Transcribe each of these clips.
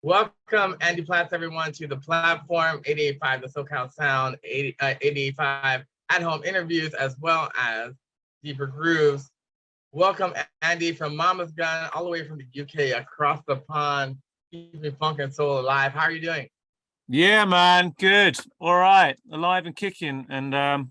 Welcome, Andy Platt, everyone, to the platform 88.5, the SoCal Sound, 88.5 at-home interviews, as well as Deeper Grooves. Welcome, Andy, from Mama's Gun, all the way from the UK, across the pond, keeping funk and soul alive. How are you doing? Yeah, man, good. All right, alive and kicking, and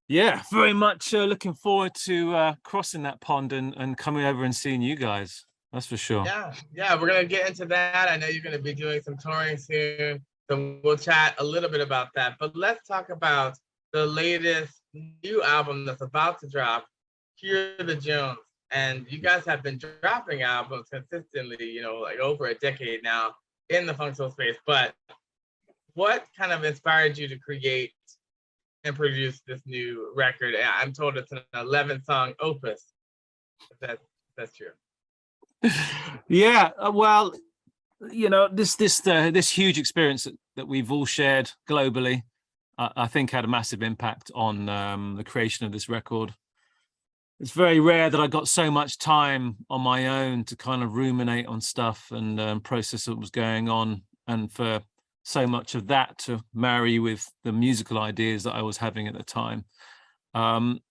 yeah, very much looking forward to crossing that pond and coming over and seeing you guys. That's for sure. Yeah, we're gonna get into that. I know you're gonna be doing some touring soon, so we'll chat a little bit about that. But let's talk about the latest new album that's about to drop, Hear the Jones. And you guys have been dropping albums consistently, like over a decade now in the funk soul space. But what kind of inspired you to create and produce this new record? I'm told it's an 11-song opus. If that's true. Yeah, well, this huge experience that we've all shared globally, I think had a massive impact on the creation of this record. It's very rare that I got so much time on my own to kind of ruminate on stuff and process what was going on, and for so much of that to marry with the musical ideas that I was having at the time.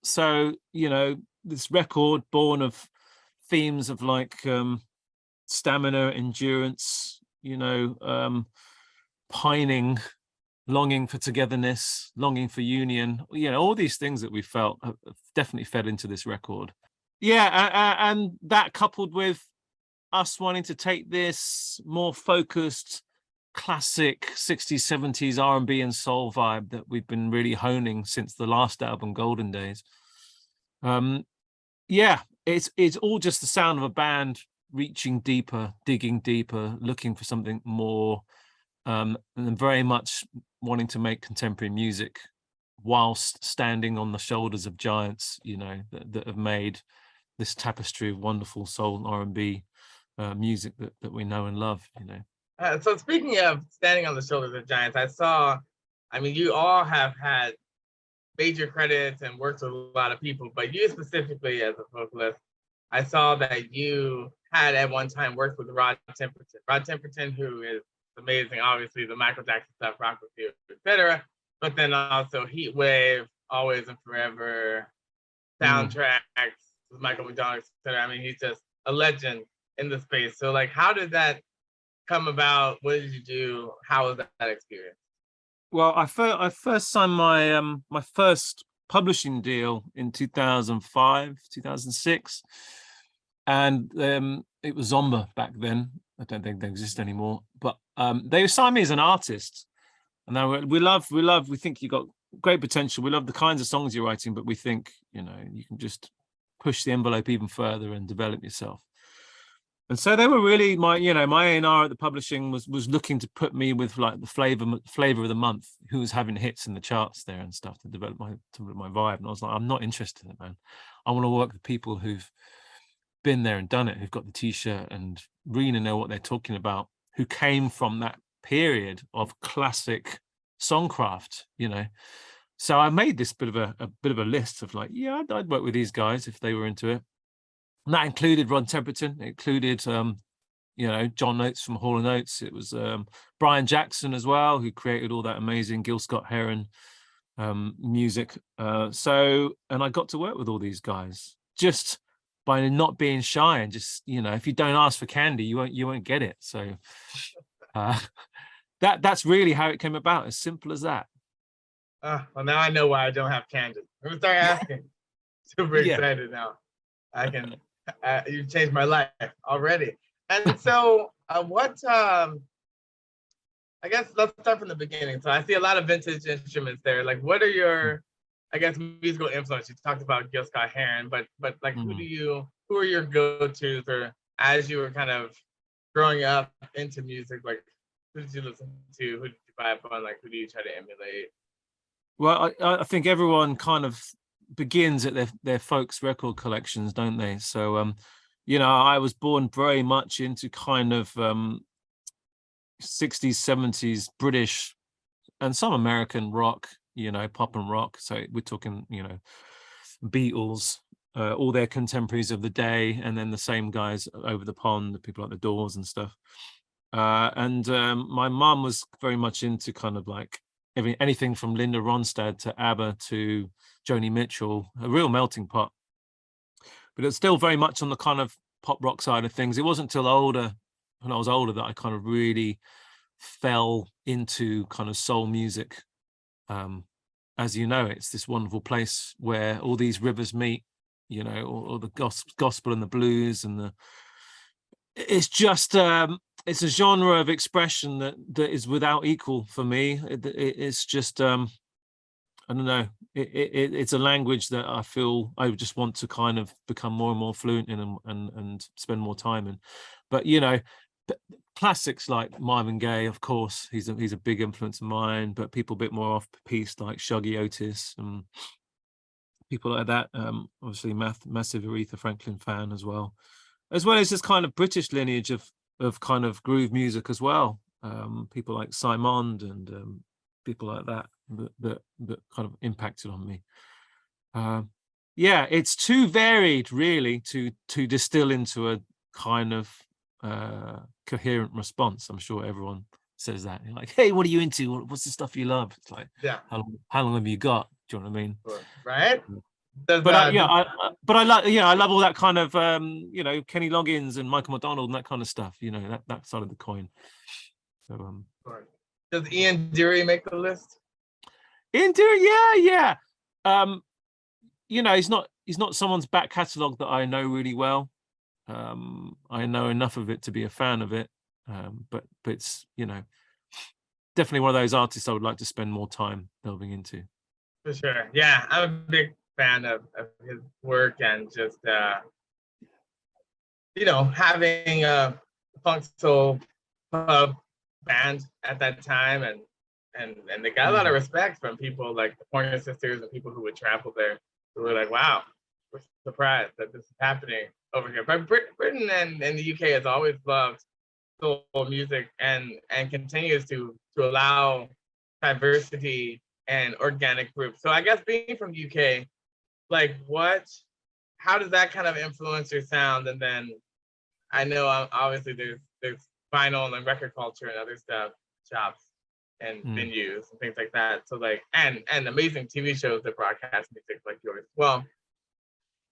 So, this record born of themes of like stamina, endurance, pining, longing for togetherness, longing for union, all these things that we felt have definitely fed into this record. Yeah, and that coupled with us wanting to take this more focused classic 60s 70s R&B and soul vibe that we've been really honing since the last album, Golden Days. Yeah, it's all just the sound of a band reaching deeper, digging deeper, looking for something more, and very much wanting to make contemporary music whilst standing on the shoulders of giants, that have made this tapestry of wonderful soul and R&B music that we know and love. So speaking of standing on the shoulders of giants, you all have had major credits and worked with a lot of people, but you specifically as a vocalist, I saw that you had at one time worked with Rod Temperton. Rod Temperton, who is amazing, obviously the Michael Jackson stuff, Rock With You, etc. But then also Heat Wave, Always and Forever, soundtracks with Michael McDonald, etc. He's just a legend in the space. So how did that come about? What did you do? How was that experience? Well, I first signed my my first publishing deal in 2005, 2006, and it was Zomba back then. I don't think they exist anymore, but they signed me as an artist, and we think you got great potential. We love the kinds of songs you're writing, but we think you can just push the envelope even further and develop yourself. And so they were really my A&R at the publishing was looking to put me with like the flavor of the month, who was having hits in the charts there and stuff, to develop my vibe. And I was like, I'm not interested in it, man. I want to work with people who've been there and done it, who've got the t-shirt and really know what they're talking about, who came from that period of classic songcraft, So I made this bit of a list of like, yeah, I'd work with these guys if they were into it. And that included Rod Temperton. It included, John Oates from Hall & Oates. It was Brian Jackson as well, who created all that amazing Gil Scott-Heron music. And I got to work with all these guys just by not being shy and just, if you don't ask for candy, you won't get it. So that's really how it came about. As simple as that. Well, now I know why I don't have candy. I'm gonna start asking. Super excited now. I can. You changed my life already. And so I guess let's start from the beginning. So I see a lot of vintage instruments there. What are your, musical influences? You talked about Gil Scott-Heron, but who are your go-tos, or as you were kind of growing up into music, who did you listen to? Who did you vibe on? Who do you try to emulate? Well, I think everyone kind of begins at their folks' record collections, don't they? So I was born very much into kind of 60s 70s British and some American rock, pop and rock. So we're talking Beatles, all their contemporaries of the day, and then the same guys over the pond, the people like the Doors and stuff. And my mum was very much into kind of like anything from Linda Ronstadt to ABBA to Joni Mitchell, a real melting pot. But it's still very much on the kind of pop rock side of things. It wasn't until when I was older, that I kind of really fell into kind of soul music. As you know, it's this wonderful place where all these rivers meet, you know, or the gospel and the blues, and it's just it's a genre of expression that is without equal for me. It's just I don't know. It's a language that I feel I just want to kind of become more and more fluent in, and spend more time in. But you know, classics like Marvin Gaye, of course, he's a big influence of mine. But people a bit more off piece like Shuggy Otis and people like that. Obviously, massive Aretha Franklin fan as well as this kind of British lineage of kind of groove music as well. People like Simon and people like that kind of impacted on me. Yeah, it's too varied really to distill into a kind of coherent response. I'm sure everyone says that. You're like, hey, what are you into? What's the stuff you love? It's like, Yeah. How long have you got? Do you know what I mean? Right. But I love all that kind of you know, Kenny Loggins and Michael McDonald and that kind of stuff. You know, that side of the coin. So does Ian Dury make the list? Ian Dury, yeah. You know, he's not someone's back catalogue that I know really well. I know enough of it to be a fan of it. But it's, you know, definitely one of those artists I would like to spend more time delving into. For sure. Yeah, I'm a big fan of his work, and just you know, having a funk soul pub band at that time, and they got a lot of respect from people like the Pointer Sisters and people who would travel there, who were like, wow, we're surprised that this is happening over here. But Britain and the UK has always loved soul music, and continues to allow diversity and organic groups. So I guess being from the UK, like how does that kind of influence your sound? And then I know obviously there's vinyl and record culture and other stuff, shops and venues and things like that. So like, and amazing TV shows that broadcast music like yours as well.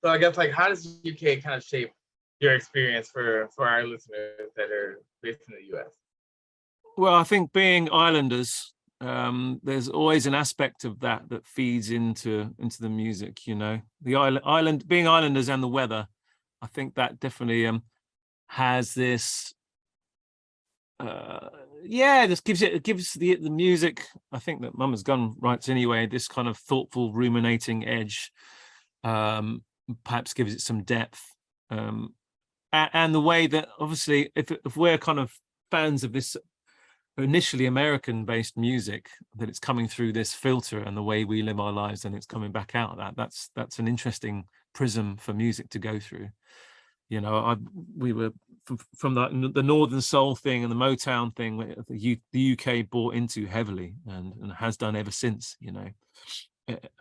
So I guess like, how does UK kind of shape your experience for our listeners that are based in the US? Well, I think being islanders, there's always an aspect of that feeds into the music. You know, the island being islanders and the weather. I think that definitely has this. This gives the music. I think that Mama's Gun writes anyway. This kind of thoughtful, ruminating edge, perhaps gives it some depth. And the way that obviously, if we're kind of fans of this initially American-based music, that it's coming through this filter and the way we live our lives, and it's coming back out of that. That's an interesting prism for music to go through. You know, we were from the Northern Soul thing and the Motown thing, the UK bought into heavily and has done ever since. You know,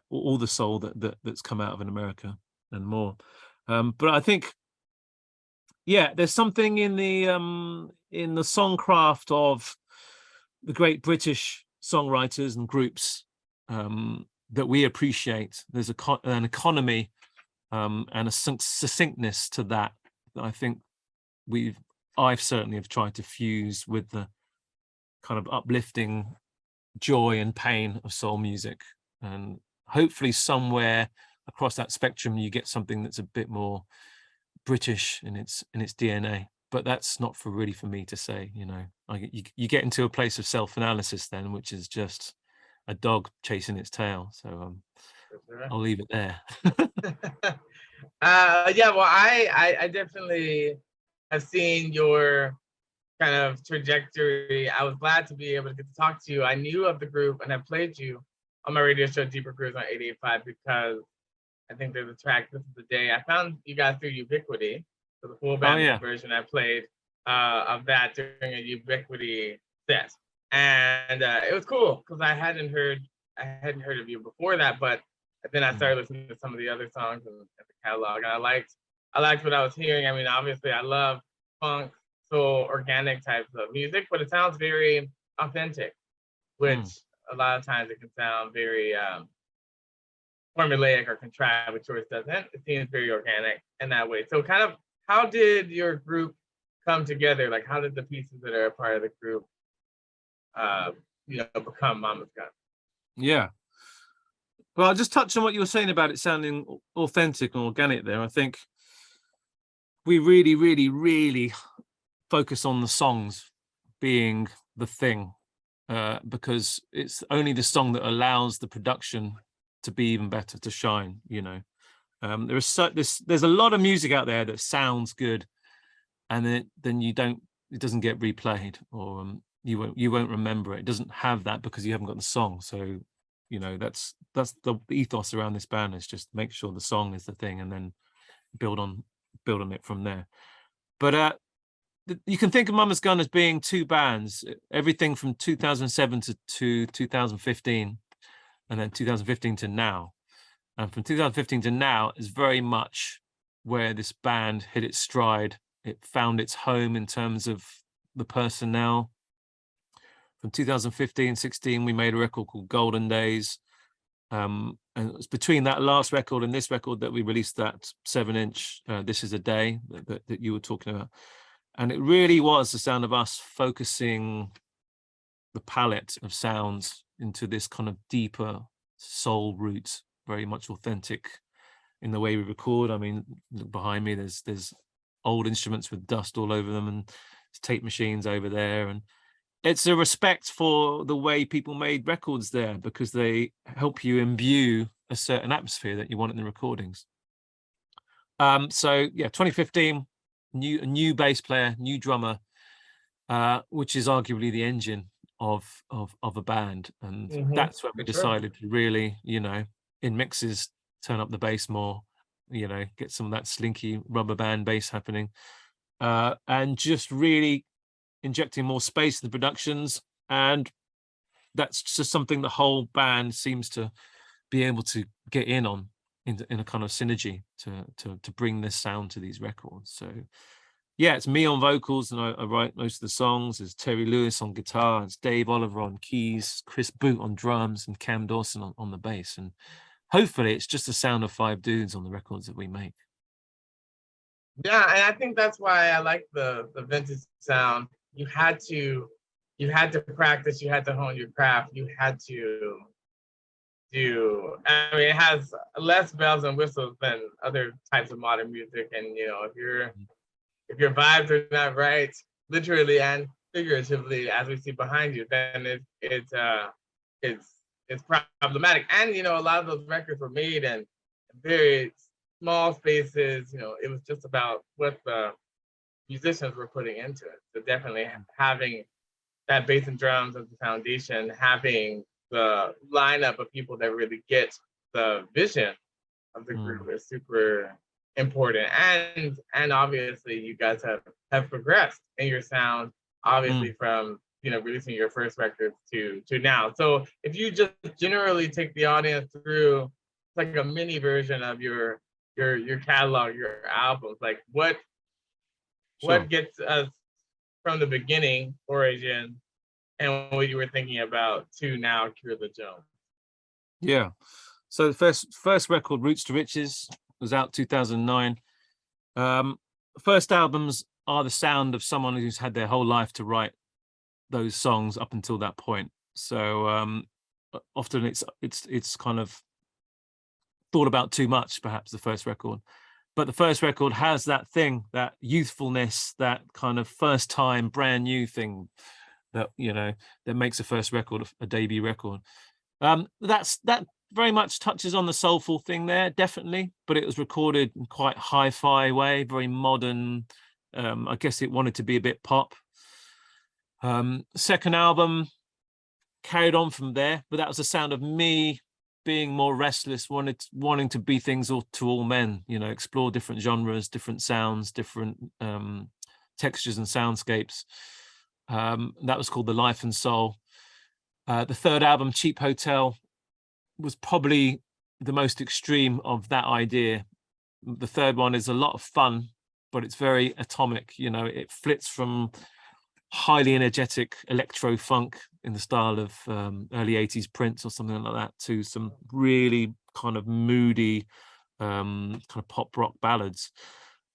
all the soul that's come out of in America and more. But I think, yeah, there's something in the songcraft of the great British songwriters and groups that we appreciate. There's an economy and a succinctness to that I think I've certainly have tried to fuse with the kind of uplifting joy and pain of soul music, and hopefully somewhere across that spectrum you get something that's a bit more British in its DNA. But that's not for me to say. You know, you get into a place of self-analysis then, which is just a dog chasing its tail. So I'll leave it there. Yeah, well, I definitely have seen your kind of trajectory. I was glad to be able to get to talk to you. I knew of the group and I played you on my radio show Deeper Grooves on 88.5 because I think there's a track, This Is the Day. I found you guys through Ubiquity. So the full band version I played of that during a Ubiquity set. And it was cool because I hadn't heard of you before that, but then I started listening to some of the other songs in the catalog, and I liked what I was hearing. I mean, obviously I love funk, soul, organic types of music, but it sounds very authentic, which a lot of times it can sound very formulaic or contrived, which yours doesn't. It seems very organic in that way. So kind of how did your group come together? Like how did the pieces that are a part of the group become Mama's Gun? Yeah. Well, I'll just touch on what you were saying about it sounding authentic and organic there. I think we really, really, really focus on the songs being the thing, because it's only the song that allows the production to be even better, to shine, there's a lot of music out there that sounds good, and then it doesn't get replayed, or you won't remember it. It doesn't have that because you haven't got the song. So that's the ethos around this band, is just make sure the song is the thing and then build on it from there. But you can think of Mama's Gun as being two bands, everything from 2007 to 2015, and then 2015 to now. And from 2015 to now is very much where this band hit its stride. It found its home in terms of the personnel. From 2015-16, we made a record called Golden Days. And it's between that last record and this record that we released that 7-inch, This Is a Day, that you were talking about. And it really was the sound of us focusing the palette of sounds into this kind of deeper soul roots, very much authentic in the way we record. I mean, look behind me, there's old instruments with dust all over them, and tape machines over there. And it's a respect for the way people made records there, because they help you imbue a certain atmosphere that you want in the recordings. So yeah, 2015, a new bass player, new drummer, which is arguably the engine of a band. And that's when we decided to really, in mixes, turn up the bass more, get some of that slinky rubber band bass happening, and just really injecting more space in the productions. And that's just something the whole band seems to be able to get in on, in a kind of synergy to bring this sound to these records. So yeah, it's me on vocals, and I write most of the songs. There's Terry Lewis on guitar, it's Dave Oliver on keys, Chris Boot on drums, and Cam Dawson on the bass. And hopefully it's just the sound of 5 dudes on the records that we make. Yeah, and I think that's why I like the vintage sound. You had to practice, you had to hone your craft, you had to I mean, it has less bells and whistles than other types of modern music. And if your vibes are not right, literally and figuratively, as we see behind you, then it's problematic. And a lot of those records were made in very small spaces. It was just about what the musicians were putting into it. So definitely having that bass and drums as the foundation, having the lineup of people that really get the vision of the group is super important. And obviously you guys have progressed in your sound, obviously from releasing your first records to now. So if you just generally take the audience through like a mini version of your catalog, your albums, like what gets us from the beginning, Origin, and what you were thinking about to now, Cure the Jones? Yeah. So the first record, Roots to Riches, was out 2009. First albums are the sound of someone who's had their whole life to write those songs up until that point. So often it's kind of thought about too much, perhaps, the first record. But the first record has that thing, that youthfulness, that kind of first time brand new thing that that makes a first record a debut record. That very much touches on the soulful thing there, definitely, but it was recorded in quite hi-fi way, very modern. I guess it wanted to be a bit pop. Second album carried on from there, but that was the sound of me being more restless, wanting to be things to all men, explore different genres, different sounds, different textures and soundscapes. That was called The Life and Soul. The third album, Cheap Hotel, was probably the most extreme of that idea. The third one is a lot of fun, but it's very atomic. You know, it flits from highly energetic electro funk in the style of early 80s Prince or something like that, to some really kind of moody kind of pop rock ballads.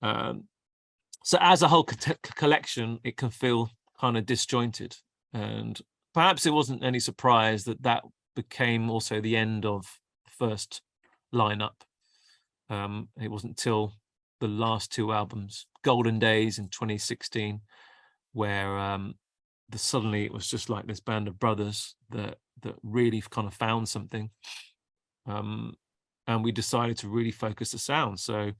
So as a whole collection, it can feel kind of disjointed, and perhaps it wasn't any surprise that that became also the end of the first lineup. It wasn't till the last two albums, Golden Days in 2016, where suddenly it was just like this band of brothers that really kind of found something, and we decided to really focus the sound. So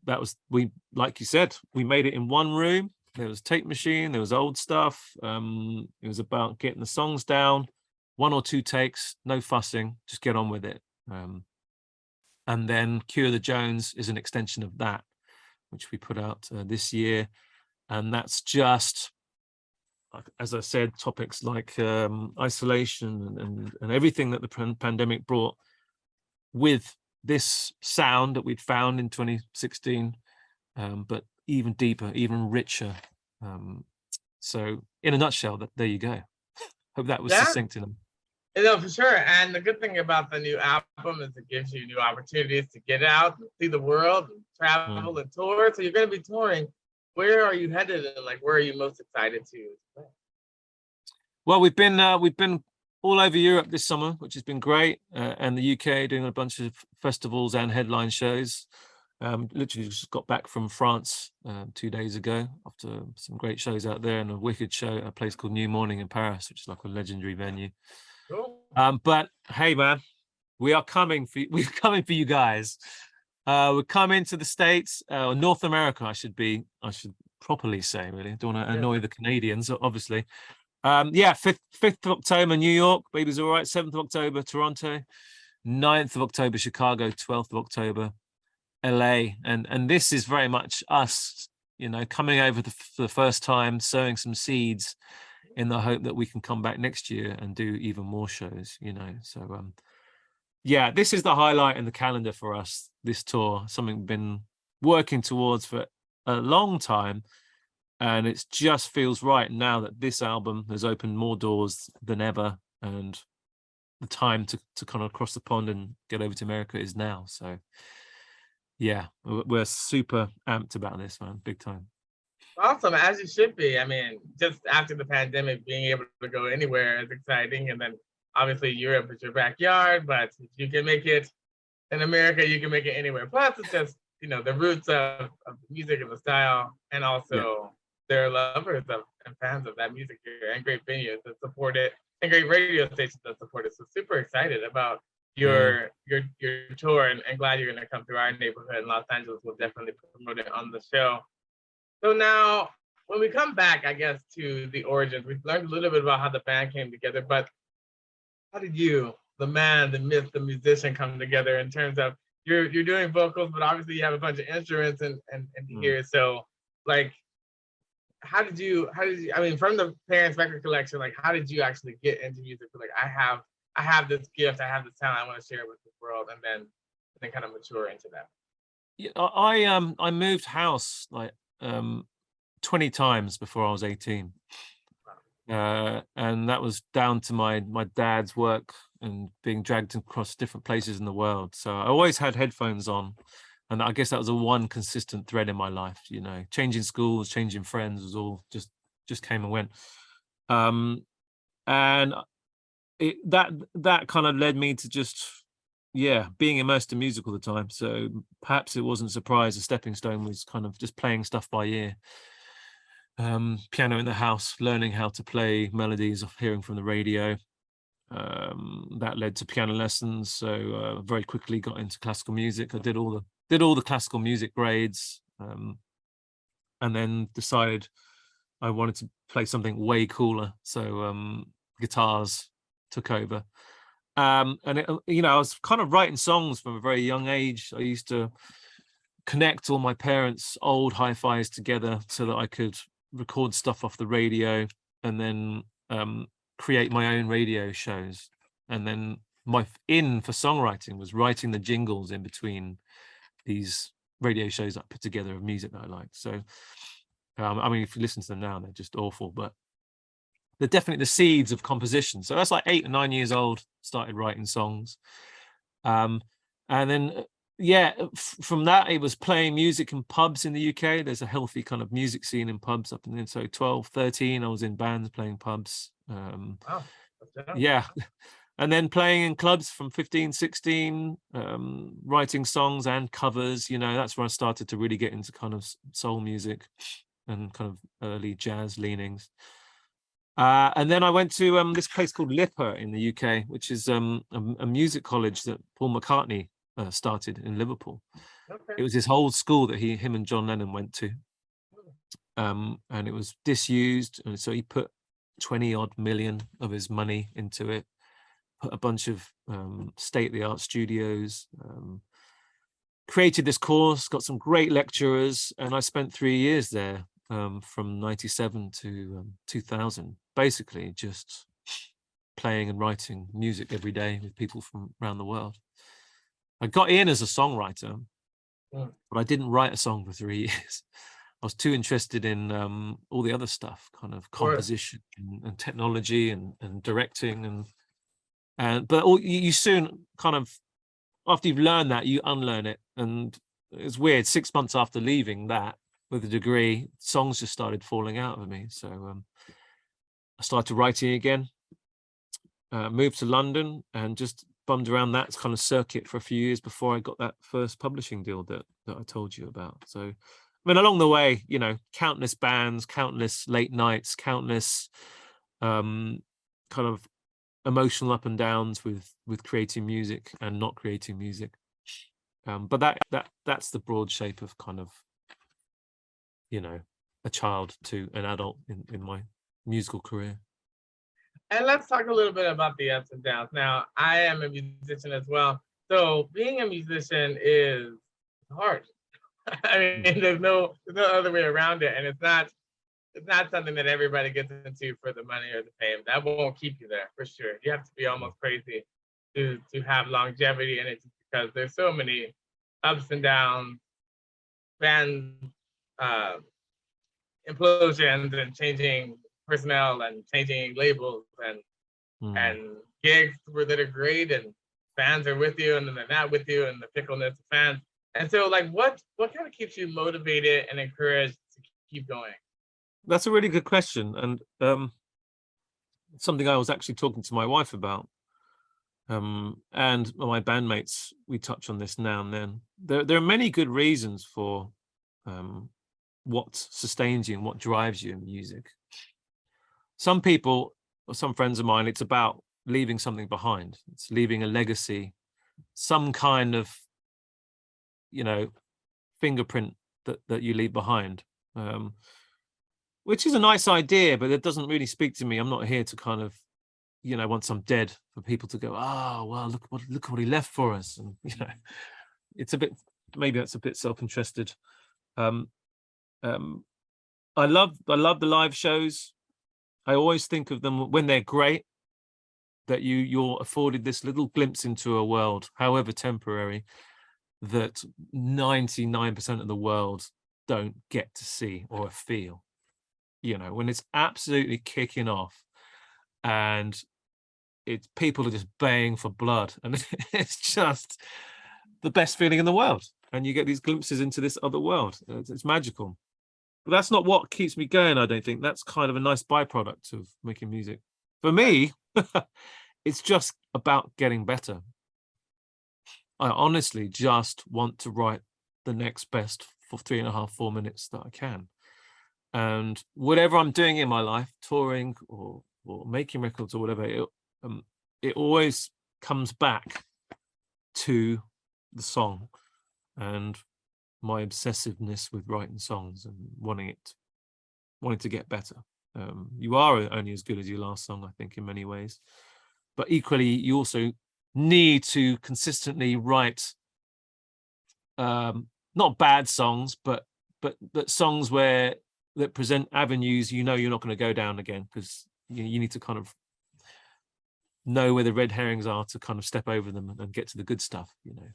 that was, we, like you said, we made it in one room. There was tape machine, there was old stuff. It was about getting the songs down, 1 or 2 takes, no fussing, just get on with it. And then Cure the Jones is an extension of that, which we put out this year. And that's just, as I said, topics like isolation and everything that the pandemic brought with this sound that we'd found in 2016, but even deeper, even richer. So in a nutshell, there you go. Hope that was succinct enough. No, for sure. And the good thing about the new album is it gives you new opportunities to get out and see the world and travel and tour. So you're going to be touring. Where are you headed, and like where are you most excited to? Well, we've been all over Europe this summer, which has been great, and the UK, doing a bunch of festivals and headline shows. Literally just got back from France 2 days ago after some great shows out there, and a wicked show at a place called New Morning in Paris, which is like a legendary venue. Cool. But hey, man, we're coming for you guys. We're coming to the States, or North America, I should properly say, really. Don't want to annoy the Canadians, obviously. 5th of October, New York, Baby's All Right. 7th of October, Toronto. 9th of October, Chicago. 12th of October, LA. And this is very much us, you know, coming over for the first time, sowing some seeds in the hope that we can come back next year and do even more shows, you know. So yeah, this is the highlight in the calendar for us, this tour, something we've been working towards for a long time. And it just feels right now that this album has opened more doors than ever, and the time to kind of cross the pond and get over to America is now. So yeah, we're super amped about this, man, big time. Awesome, as you should be. I mean, just after the pandemic, being able to go anywhere is exciting. And then obviously Europe is your backyard, but if you can make it in America, you can make it anywhere. Plus, it's just, you know, the roots of music and the style, and also they're lovers of and fans of that music here, and great venues that support it, and great radio stations that support it. So super excited about your tour, and glad you're going to come through our neighborhood in Los Angeles. We'll definitely promote it on the show. So now, when we come back, I guess, to the origins, we've learned a little bit about how the band came together, but how did you, the man, the myth, the musician, come together in terms of you're doing vocals, but obviously you have a bunch of instruments and here. So like, how did you, I mean, from the parents' record collection, like, how did you actually get into music? Like, I have this gift, I have this talent, I want to share it with the world, and then kind of mature into that. Yeah, I moved house like 20 times before I was 18. And that was down to my dad's work and being dragged across different places in the world. So I always had headphones on, and I guess that was a one consistent thread in my life. You know, changing schools, changing friends was all just came and went. And that kind of led me to just being immersed in music all the time. So perhaps it wasn't a surprise. A stepping stone was kind of just playing stuff by ear. Piano in the house, learning how to play melodies of hearing from the radio. That led to piano lessons. So very quickly got into classical music. I did all the classical music grades, and then decided I wanted to play something way cooler. So guitars took over. And it, I was kind of writing songs from a very young age. I used to connect all my parents' old hi-fis together so that I could record stuff off the radio, and then create my own radio shows. And then my in for songwriting was writing the jingles in between these radio shows I put together of music that I liked. So, I mean, if you listen to them now, they're just awful, but they're definitely the seeds of composition. So that's like 8 or 9 years old, started writing songs. And then, yeah, from that, it was playing music in pubs in the UK. There's a healthy kind of music scene in pubs up in then. So 12, 13, I was in bands playing pubs. Wow. Yeah. And then playing in clubs from 15, 16, writing songs and covers, you know, that's where I started to really get into kind of soul music and kind of early jazz leanings. And then I went to this place called LIPA in the UK, which is a music college that Paul McCartney started in Liverpool. Okay. It was his whole school that him and John Lennon went to. And it was disused. And so he put 20 odd million of his money into it, put a bunch of state-of-the-art studios, created this course, got some great lecturers, and I spent 3 years there from 97 to 2000, basically just playing and writing music every day with people from around the world. I got in as a songwriter, but I didn't write a song for 3 years. I was too interested in all the other stuff, kind of composition and technology and directing but you soon kind of, after you've learned that, you unlearn it. And it's weird, 6 months after leaving that with a degree, songs just started falling out of me. So I started writing again, moved to London and just bummed around that kind of circuit for a few years before I got that first publishing deal that I told you about. So, I mean, along the way, you know, countless bands, countless late nights, countless kind of emotional up and downs with creating music and not creating music. But that's the broad shape of kind of, you know, a child to an adult in my musical career. And let's talk a little bit about the ups and downs. Now, I am a musician as well. So being a musician is hard. I mean, there's no other way around it. And it's not something that everybody gets into for the money or the fame. That won't keep you there for sure. You have to be almost crazy to have longevity in it, because there's so many ups and downs, band implosions, and changing personnel and changing labels and gigs that are great, and fans are with you and then they're not with you, and the fickleness of fans. And so, like, what kind of keeps you motivated and encouraged to keep going? That's a really good question, and something I was actually talking to my wife about, and my bandmates. We touch on this now and then. There are many good reasons for what sustains you and what drives you in music. Some people, or some friends of mine, it's about leaving something behind. It's leaving a legacy, some kind of, you know, fingerprint that you leave behind. Which is a nice idea, but it doesn't really speak to me. I'm not here to kind of, you know, once I'm dead, for people to go, oh, well, look what he left for us. And, you know, it's a bit, maybe that's a bit self-interested. I love the live shows. I always think of them when they're great, that you're afforded this little glimpse into a world, however temporary, that 99% of the world don't get to see or feel. You know, when it's absolutely kicking off and people are just baying for blood, and it's just the best feeling in the world, and you get these glimpses into this other world. It's magical. But that's not what keeps me going, I don't think. That's kind of a nice byproduct of making music. For me, it's just about getting better. I honestly just want to write the next best for 3.5, 4 minutes that I can. And whatever I'm doing in my life, touring or making records or whatever, it always comes back to the song and my obsessiveness with writing songs and wanting to get better. You are only as good as your last song, I think, in many ways. But equally, you also need to consistently write not bad songs, but songs that present avenues you know you're not going to go down again, because you need to kind of know where the red herrings are to kind of step over them and get to the good stuff, you know.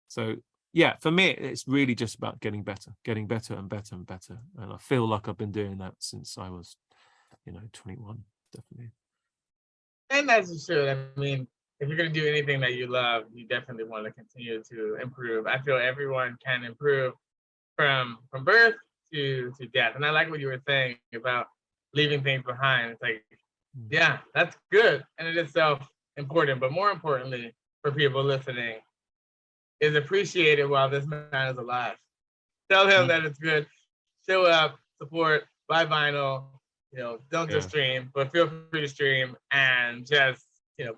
So yeah, for me, it's really just about getting better and better and better. And I feel like I've been doing that since I was, 21, definitely. And as you should. I mean, if you're gonna do anything that you love, you definitely want to continue to improve. I feel everyone can improve from birth to death. And I like what you were saying about leaving things behind. It's like, yeah, that's good and it is itself important, but more importantly for people listening is appreciate it while this man is alive. Tell him that it's good. Show up, support, buy vinyl. Don't just stream, but feel free to stream and just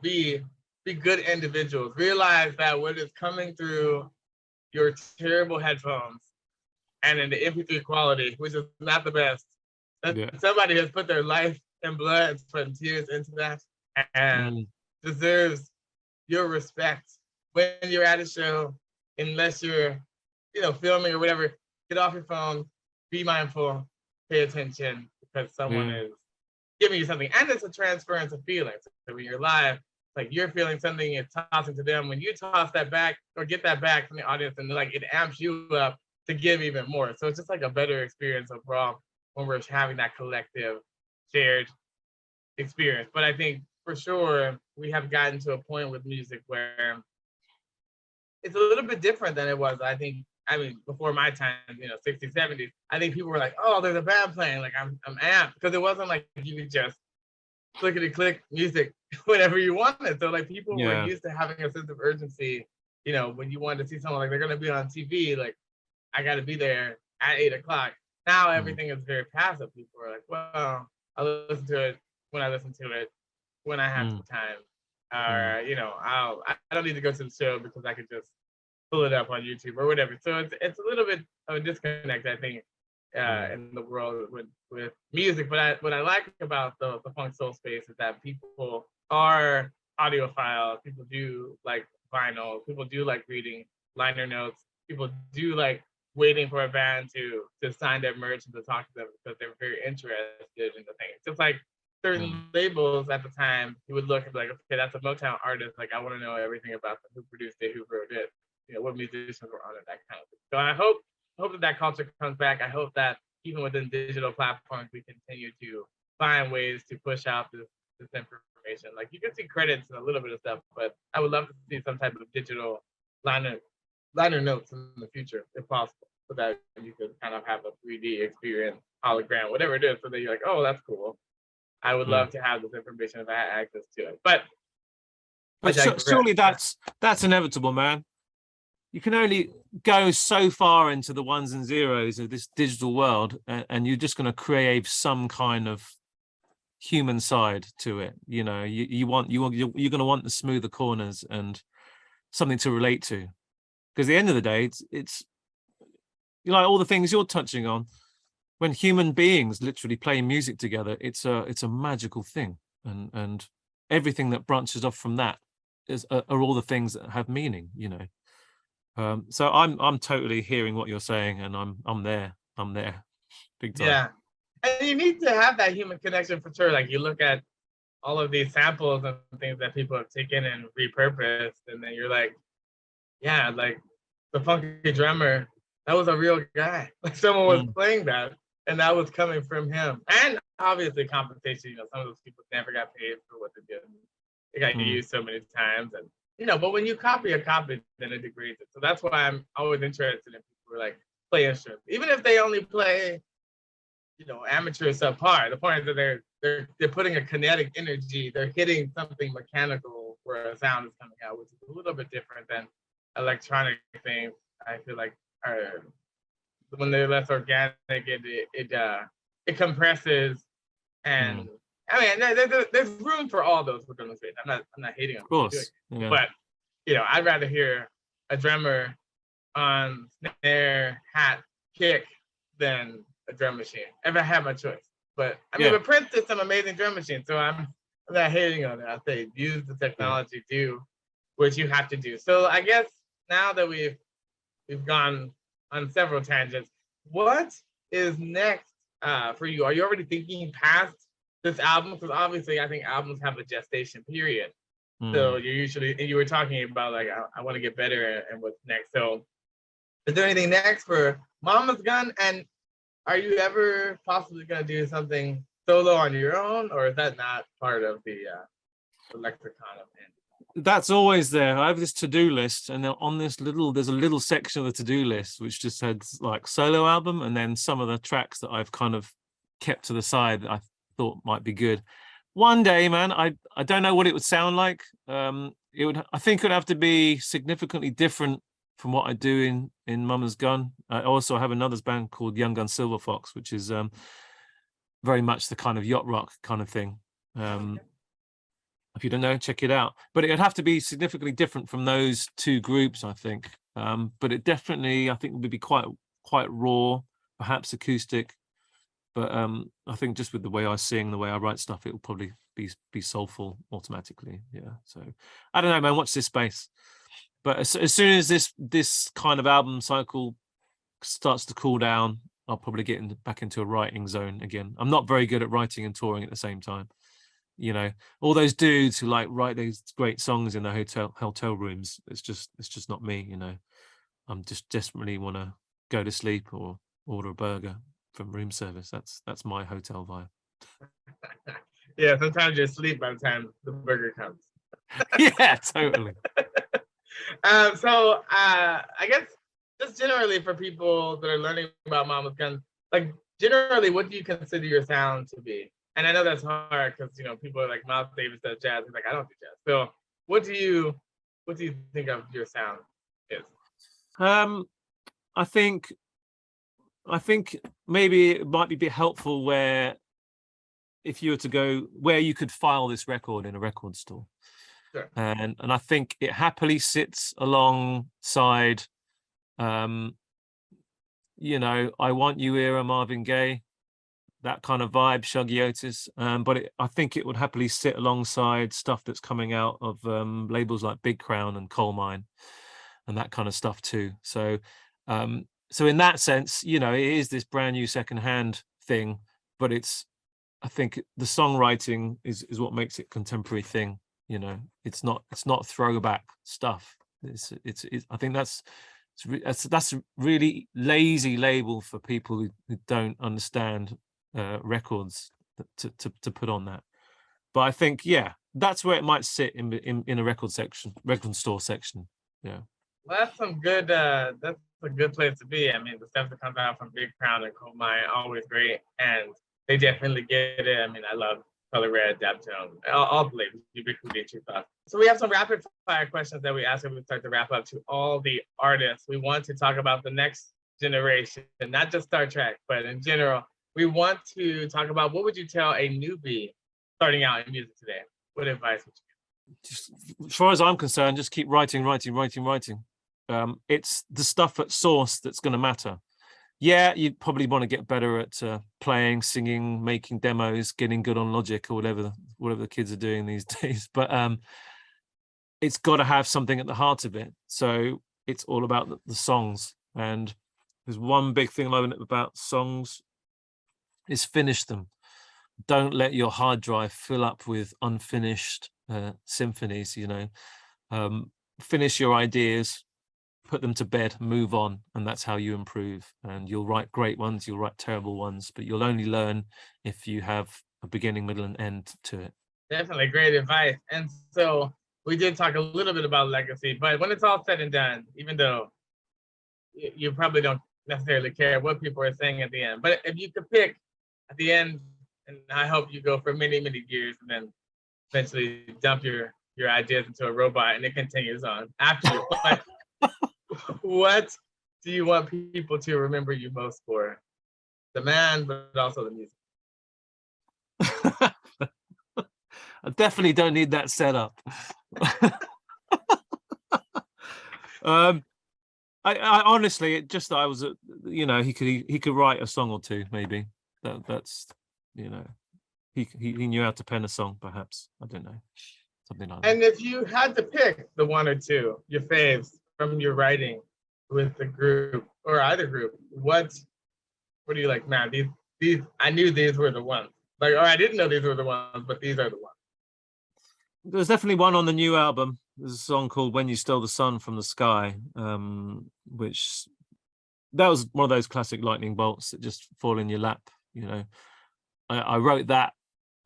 be good individuals. Realize that what is coming through your terrible headphones and in the MP3 quality, which is not the best, somebody has put their life and blood, sweat, and tears into that and deserves your respect. When you're at a show, unless you're, filming or whatever, get off your phone, be mindful, pay attention, because someone is giving you something. And it's a transference of feelings. So when you're live, like you're feeling something, you're tossing to them. When you toss that back or get that back from the audience, and like it amps you up to give even more. So it's just like a better experience overall when we're having that collective shared experience. But I think for sure we have gotten to a point with music where it's a little bit different than it was. I mean, before my time, 60s, 70s, I think people were like, oh, there's a band playing, like I'm amped. Because it wasn't like you could just clickety-click music whenever you wanted. So like people were used to having a sense of urgency, when you wanted to see someone, like they're gonna be on TV, like I gotta be there at 8:00. Now everything is very passive. People are like, well, I'll listen to it when I listen to it, when I have some time. Or, I don't need to go to the show because I could just pull it up on YouTube or whatever. So it's a little bit of a disconnect, I think, in the world with music. But what I like about the funk soul space is that people are audiophiles. People do like vinyl. People do like reading liner notes. People do like waiting for a band to sign their merch and to talk to them because they're very interested in the thing. It's just like certain labels at the time, you would look and be like, okay, that's a Motown artist. Like, I want to know everything about them, who produced it, who wrote it, what musicians were on it, that kind of thing. So I hope that culture comes back. I hope that even within digital platforms, we continue to find ways to push out this information. Like you can see credits and a little bit of stuff, but I would love to see some type of digital liner notes in the future, if possible, so that you could kind of have a 3D experience, hologram, whatever it is, so that you're like, oh, that's cool. I would love to have this information if I had access to it. But surely that's inevitable, man. You can only go so far into the ones and zeros of this digital world, and you're just going to crave some kind of human side to it. You're going to want the smoother corners and something to relate to. Because at the end of the day, it's like all the things you're touching on. When human beings literally play music together, it's a magical thing, and everything that branches off from that are all the things that have meaning. So I'm totally hearing what you're saying, and I'm there big time. Yeah, and you need to have that human connection for sure. Like you look at all of these samples and things that people have taken and repurposed, and then you're like, yeah, like the funky drummer, that was a real guy. Like someone was playing that, and that was coming from him. And obviously compensation. Some of those people never got paid for what they did. They got used so many times, and but when you copy a copy, then it degrades it. So that's why I'm always interested in people who like play instruments, even if they only play, amateur subpar. The point is that they're putting a kinetic energy. They're hitting something mechanical where a sound is coming out, which is a little bit different than electronic things. I feel like are when they're less organic, it compresses, and I mean there's room for all those within the space. I'm not hating on, of course, but I'd rather hear a drummer on snare, hat, kick than a drum machine if I had my choice. But I mean, but Prince did some amazing drum machines, so I'm not hating on it. I say use the technology, do what you have to do. So I guess now that we've gone on several tangents, what is next for you? Are you already thinking past this album? Because obviously, I think albums have a gestation period. So you were talking about like I want to get better and what's next. So Is there anything next for Mama's Gun? And are you ever possibly going to do something solo on your own, or is that not part of the lexicon of Andy? That's always there. I have this to-do list, and then on this there's a little section of the to-do list which just has like solo album, and then some of the tracks that I've kind of kept to the side that I thought might be good. One day, man, I don't know what it would sound like. I think it would have to be significantly different from what I do in Mama's Gun. I also have another band called Young Gun Silver Fox, which is very much the kind of yacht rock kind of thing. If you don't know, check it out. But it'd have to be significantly different from those two groups, I think. But it definitely, I think, would be quite raw, perhaps acoustic. But I think just with the way I sing, the way I write stuff, it will probably be soulful automatically. Yeah. So I don't know, man. Watch this space. But as soon as this kind of album cycle starts to cool down, I'll probably get back into a writing zone again. I'm not very good at writing and touring at the same time. You know, all those dudes who like write these great songs in the hotel rooms. It's just not me. You know, I'm just desperately want to go to sleep or order a burger from room service. That's my hotel vibe. Yeah, sometimes you're asleep by the time the burger comes. Yeah, totally. So I guess just generally for people that are learning about Mama's Gun, like generally, what do you consider your sound to be? And I know that's hard because people are like Miles Davis does jazz. He's like, I don't do jazz. So what do you think of your sound is? I think maybe it might be a bit helpful where if you were to go where you could file this record in a record store. Sure. And I think it happily sits alongside I Want You era Marvin Gaye, that kind of vibe, Shuggy Otis. But I think it would happily sit alongside stuff that's coming out of labels like Big Crown and Coal Mine and that kind of stuff too. So in that sense, it is this brand new secondhand thing, but I think the songwriting is what makes it contemporary thing. It's not throwback stuff. I think that's a really lazy label for people who don't understand records to put on that. But I think, yeah, that's where it might sit in a record store section. Yeah. Well, that's some good. That's a good place to be. I mean, the stuff that comes out from Big Crown and Coal Mine always great, and they definitely get it. I mean, I love Color Red, Daptone, all the labels, Ubiquity, True Thought. So we have some rapid fire questions that we ask when we start to wrap up to all the artists. We want to talk about the next generation, not just Star Trek, but in general. We want to talk about what would you tell a newbie starting out in music today? What advice would you give? Just, as far as I'm concerned, just keep writing. It's the stuff at source that's going to matter. Yeah, you probably want to get better at playing, singing, making demos, getting good on Logic or whatever the kids are doing these days. But it's got to have something at the heart of it. So it's all about the songs. And there's one big thing I learned about songs is finish them. Don't let your hard drive fill up with unfinished symphonies. Finish your ideas, put them to bed, move on, and that's how you improve. And you'll write great ones, you'll write terrible ones, but you'll only learn if you have a beginning, middle, and end to it. Definitely great advice. And so we did talk a little bit about legacy, but when it's all said and done, even though you probably don't necessarily care what people are saying at the end, but if you could pick at the end, and I hope you go for many, many years and then eventually dump your ideas into a robot and it continues on after you. But what do you want people to remember you most for? The man, but also the music. I definitely don't need that setup. I honestly, it just I was, he could write a song or two, maybe. That's he knew how to pen a song, perhaps. I don't know, something like that. And if you had to pick the one or two, your faves from your writing with the group or either group, what are you like? Man, these I knew these were the ones. Like, or I didn't know these were the ones, but these are the ones. There's definitely one on the new album. There's a song called "When You Stole the Sun from the Sky," which that was one of those classic lightning bolts that just fall in your lap. You know, I wrote that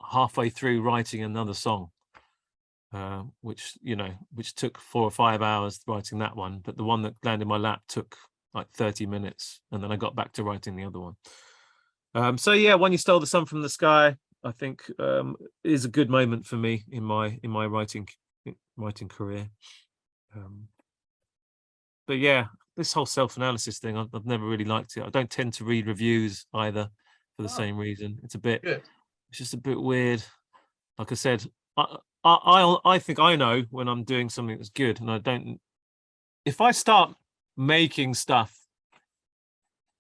halfway through writing another song, which took 4 or 5 hours writing that one, but the one that landed in my lap took like 30 minutes, and then I got back to writing the other one. So yeah, When You Stole the Sun from the Sky, I think is a good moment for me in my writing career. But yeah, this whole self-analysis thing, I've never really liked it. I don't tend to read reviews either for the same reason. It's just a bit weird. Like I said, I think I know when I'm doing something that's good, and I don't. If I start making stuff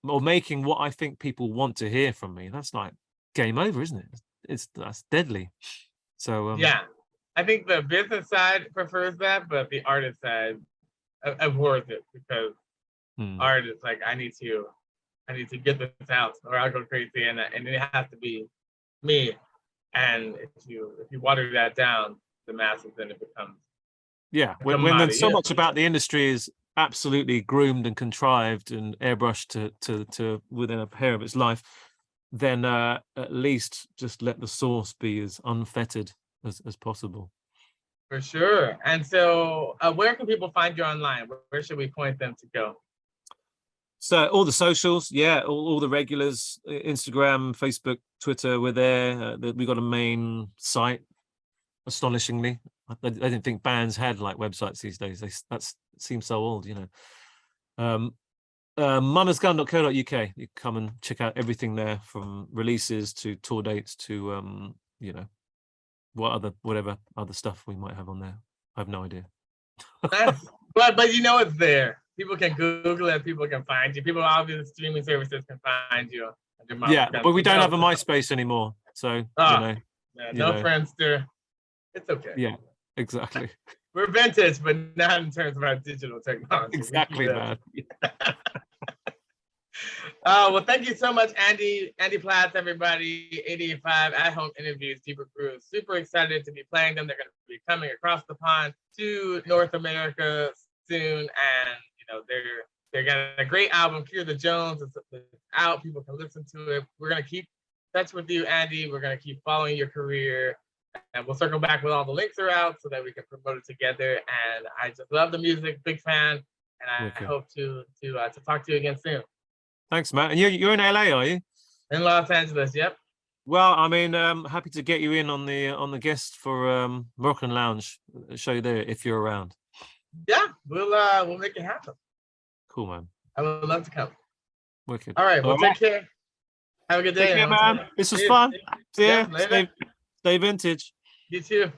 or making what I think people want to hear from me, that's like game over, isn't it? That's deadly. So yeah, I think the business side prefers that, but the artist side abhors it, because art is like, I need to get this out or I'll go crazy, and it has to be me. And if you water that down the masses, then it becomes when so much about the industry is absolutely groomed and contrived and airbrushed to within a hair of its life, then at least just let the source be as unfettered as possible. For sure. And so where can people find you online? Where should we point them to go? So all the socials, all the regulars, Instagram, Facebook, Twitter, we're there. We've got a main site, astonishingly. I didn't think bands had like websites these days. That seems so old, you know. Mummasgun.co.uk. You come and check out everything there, from releases to tour dates to whatever other stuff we might have on there. I have no idea. but you know it's there. People can Google it. People can find you. People, obviously, streaming services can find you. Yeah, but we don't have a MySpace anymore, so no Friendster. It's okay. Yeah, exactly. We're vintage, but not in terms of our digital technology. Exactly, man. Well, thank you so much, Andy. Andy Platt, everybody. 885 at-home interviews, Deeper Grooves. Super excited to be playing them. They're going to be coming across the pond to North America soon, and they're got a great album, Cure the Jones. It's out. People can listen to it. We're going to keep in touch with you, Andy. We're going to keep following your career, and we'll circle back when all the links are out so that we can promote it together. And I just love the music, big fan, and I hope to talk to you again soon. Thanks, Matt. And you're in LA, are you? In Los Angeles, yep. Well, I mean, happy to get you in on the guest for Moroccan Lounge show there if you're around. Yeah, we'll make it happen. Cool, man. I would love to come. Wicked. All right, well, take care. Have a good day. Take care, man. This was fun. See ya. Stay vintage. You too.